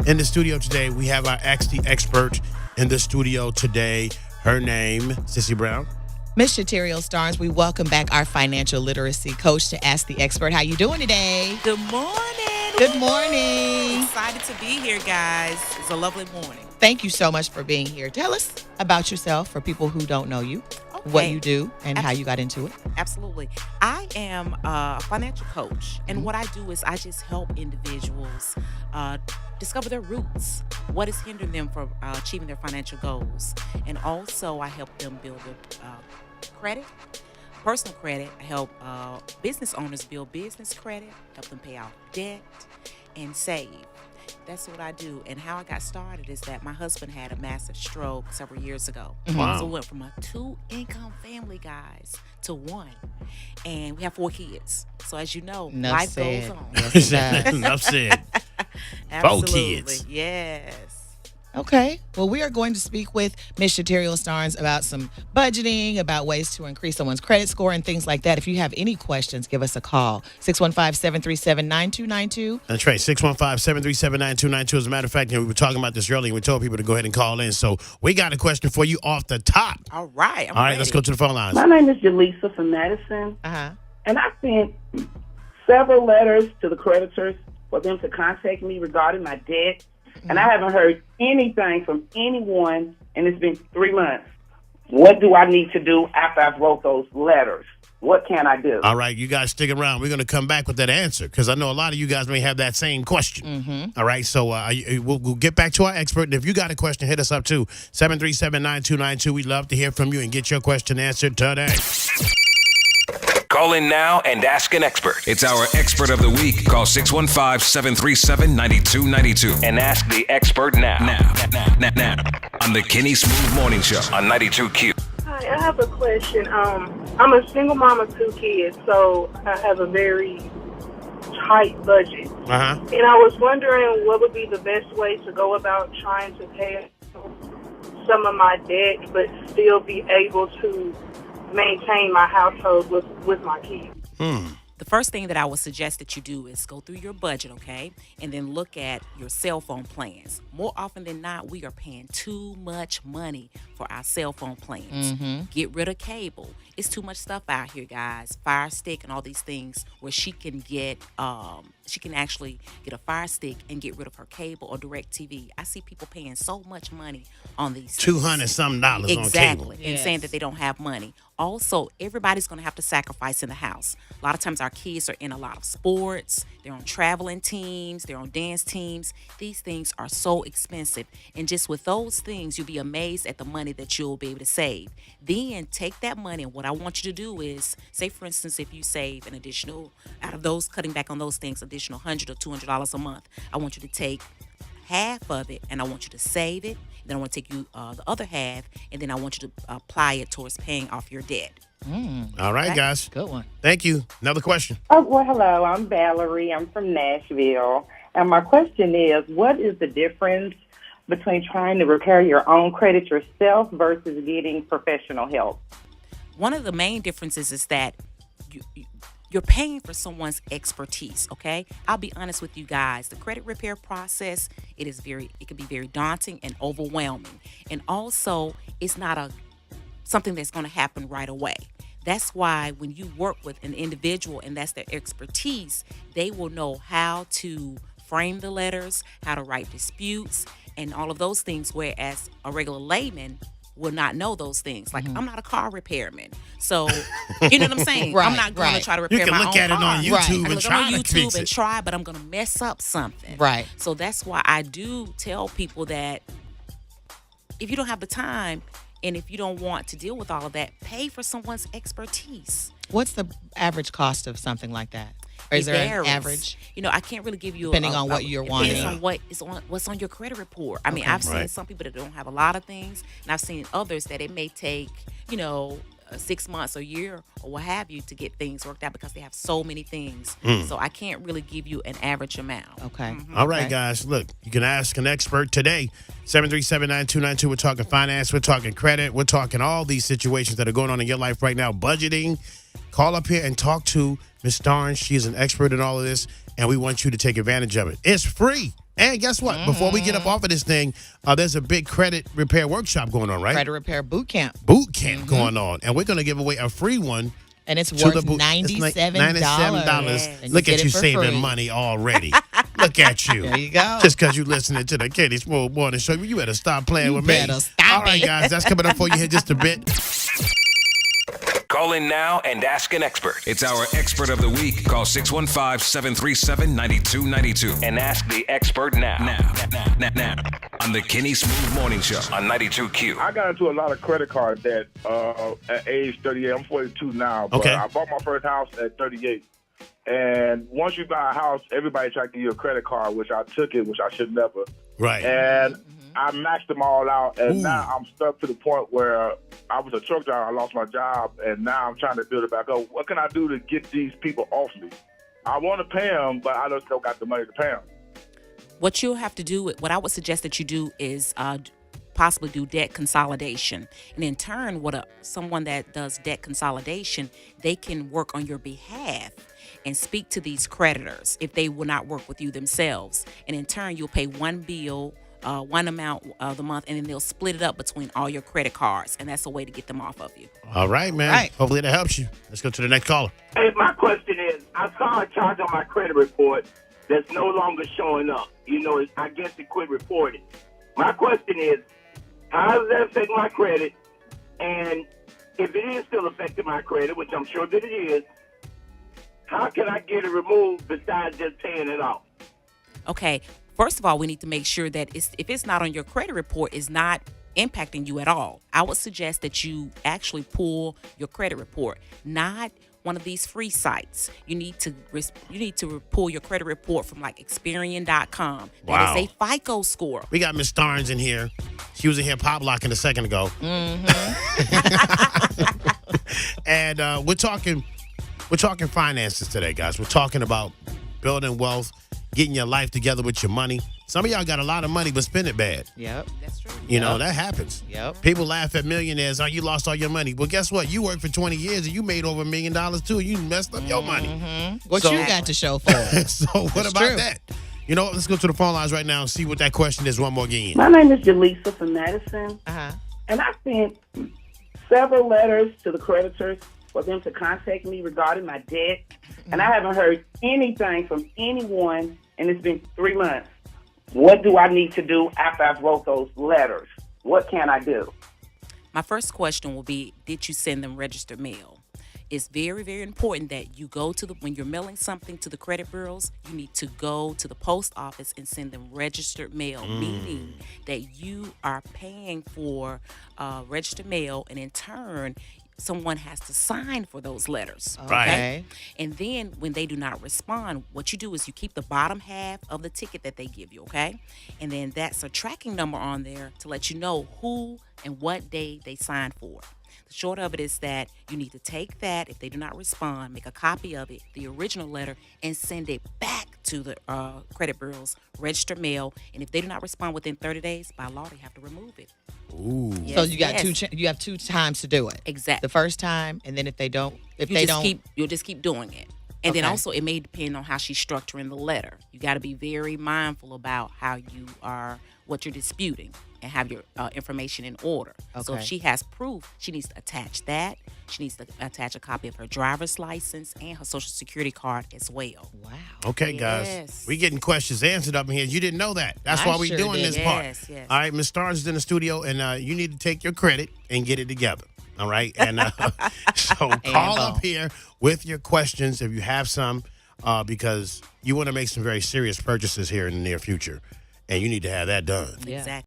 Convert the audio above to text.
In the studio today, we have our Ask the Expert in the studio today. Her name, Sissy Brown. Miss Shaterial Starnes, we welcome back our financial literacy coach to Ask the Expert. How you doing today? Good morning. Good morning. Excited to be here, guys. It's a lovely morning. Thank you so much for being here. Tell us about yourself for people who don't know you, what you do, and how you got into it. Absolutely. I am a financial coach, and what I do is I just help individuals discover their roots, what is hindering them from achieving their financial goals, and also I help them build their credit, personal credit. I help business owners build business credit, help them pay off debt, and save. That's what I do. And how I got started is that my husband had a massive stroke several years ago. Wow. So we went from a 2-income family, guys, to one. And we have 4 kids. So as you know, life goes on. Enough said. 4 kids. Yes. Okay. Well, we are going to speak with Miss Shaterial Starnes about some budgeting, about ways to increase someone's credit score and things like that. If you have any questions, give us a call. 615-737-9292. That's right, 615-737-9292. As a matter of fact, we were talking about this earlier, and we told people to go ahead and call in. So we got a question for you off the top. All right. All right, let's go to the phone lines. My name is Jaleesa from Madison, and I sent several letters to the creditors for them to contact me regarding my debt, and I haven't heard anything from anyone, and it's been 3 months. What do I need to do after I've wrote those letters? What can I do? All right, you guys stick around. We're going to come back with that answer because I know a lot of you guys may have that same question. All right, so we'll get back to our expert. And if you got a question, hit us up too. 737-9292. We'd love to hear from you and get your question answered today. Call in now and ask an expert. It's our expert of the week. Call 615-737-9292 and ask the expert now. Now. On the Kenny Smoov Morning Show on 92Q. Hi, I have a question. I'm a single mom of 2 kids, so I have a very tight budget. And I was wondering what would be the best way to go about trying to pay some of my debt, but still be able to maintain my household with my kids. The first thing that I would suggest that you do is go through your budget, okay? And then look at your cell phone plans. More often than not, we are paying too much money for our cell phone plans. Get rid of cable. It's too much stuff out here, guys. Fire Stick and all these things where she can actually get a Fire Stick and get rid of her cable or direct TV. I see people paying so much money on these things. $200-something on cable. Exactly. And saying that they don't have money. Also, everybody's going to have to sacrifice in the house. A lot of times our kids are in a lot of sports. They're on traveling teams. They're on dance teams. These things are so expensive. And just with those things, you'll be amazed at the money that you'll be able to save. Then take that money, and what I want you to do is, say, for instance, if you save an additional, out of those, cutting back on those things, additional $100 or $200 a month, I want you to take half of it, and I want you to save it. Then I want to take you the other half, and then I want you to apply it towards paying off your debt. All right, guys. Good one. Thank you. Another question. Oh, well, hello. I'm Valerie. I'm from Nashville. And my question is, what is the difference between trying to repair your own credit yourself versus getting professional help? One of the main differences is that you're paying for someone's expertise, okay? I'll be honest with you guys. The credit repair process, it can be very daunting and overwhelming. And also, it's not something that's going to happen right away. That's why when you work with an individual and that's their expertise, they will know how to frame the letters, how to write disputes, and all of those things, whereas a regular layman will not know those things. Like, I'm not a car repairman. So, you know what I'm saying? I'm not going to try to repair my own car. You can look at it on YouTube and try on to YouTube fix and it. try, but I'm going to mess up something. Right. So that's why I do tell people that if you don't have the time and if you don't want to deal with all of that, pay for someone's expertise. What's the average cost of something like that? Or is there an average? You know, I can't really give you depending on what you're wanting. Depends on what's on your credit report. I mean, I've seen some people that don't have a lot of things, and I've seen others that it may take, 6 months or a year or what have you to get things worked out because they have so many things. So I can't really give you an average amount. Okay. All right, guys. Look, you can ask an expert today. 737-9292. We're talking finance. We're talking credit. We're talking all these situations that are going on in your life right now. Budgeting. Call up here and talk to Ms. Starnes. She is an expert in all of this, and we want you to take advantage of it. It's free. And guess what? Before we get up off of this thing, there's a big credit repair workshop going on, right? Credit repair boot camp. Boot camp going on. And we're going to give away a free one. And it's worth $97. $97. Look at you saving money already. Look at you. There you go. Just because you're listening to the Kenny Smoov Morning Show, you better stop playing with me. Stop All right, guys, that's coming up for you here just a bit. Call in now and ask an expert. It's our expert of the week. Call 615-737-9292 and ask the expert now. Now. On the Kenny Smoov Morning Show on 92Q. I got into a lot of credit card debt at age 38. I'm 42 now, but I bought my first house at 38. And once you buy a house, everybody tries to give you a credit card, which I took it, which I should never. Right. And I maxed them all out, and now I'm stuck to the point where I was a truck driver. I lost my job, and now I'm trying to build it back up. What can I do to get these people off me? I want to pay them, but I just don't got the money to pay them. What you'll have to do, what I would suggest that you do is possibly do debt consolidation. And in turn, someone that does debt consolidation, they can work on your behalf and speak to these creditors if they will not work with you themselves. And in turn, you'll pay one bill, one amount of the month, and then they'll split it up between all your credit cards. And that's a way to get them off of you. All right, man. Right. Hopefully that helps you. Let's go to the next caller. Hey, my question is, I saw a charge on my credit report that's no longer showing up. I guess it quit reporting. My question is, how does that affect my credit? And if it is still affecting my credit, which I'm sure that it is, how can I get it removed besides just paying it off? Okay. First of all, we need to make sure that if it's not on your credit report, it's not impacting you at all. I would suggest that you actually pull your credit report, not one of these free sites. You need to pull your credit report from like Experian.com. Wow. That is a FICO score. We got Miss Starnes in here. She was in here pop locking a second ago. And we're talking finances today, guys. We're talking about building wealth, getting your life together with your money. Some of y'all got a lot of money but spend it bad. Yep. That's true. You know, that happens. Yep. People laugh at millionaires, you lost all your money. Well, guess what? You worked for 20 years and you made over $1 million too. You messed up your money. What you got to show for it? So what about that? You know what? Let's go to the phone lines right now and see what that question is one more again. My name is Jaleesa from Madison. Uh-huh. And I sent several letters to the creditors for them to contact me regarding my debt. And I haven't heard anything from anyone, and it's been 3 months. What do I need to do after I've wrote those letters? What can I do? My first question will be, did you send them registered mail? It's very, very important that you go to when you're mailing something to the credit bureaus, you need to go to the post office and send them registered mail, meaning that you are paying for registered mail, and in turn, someone has to sign for those letters. Okay. Right. And then when they do not respond, what you do is you keep the bottom half of the ticket that they give you, okay? And then that's a tracking number on there to let you know who and what day they signed for. The short of it is that you need to take that, if they do not respond, make a copy of it, the original letter, and send it back to the credit bureaus, registered mail. And if they do not respond within 30 days, by law, they have to remove it. Ooh. So you got you have 2 times to do it. Exactly. The first time, and then if they don't, you'll just keep doing it. And then also it may depend on how she's structuring the letter. You got to be very mindful about what you're disputing, and have your information in order. Okay. So if she has proof, she needs to attach that. She needs to attach a copy of her driver's license and her social security card as well. Wow. Okay, guys. We getting questions answered up in here. You didn't know that. That's why we doing this part. Yes. All right, Ms. Starnes is in the studio, and you need to take your credit and get it together. All right? And so call up here with your questions if you have some, because you want to make some very serious purchases here in the near future, and you need to have that done. Exactly.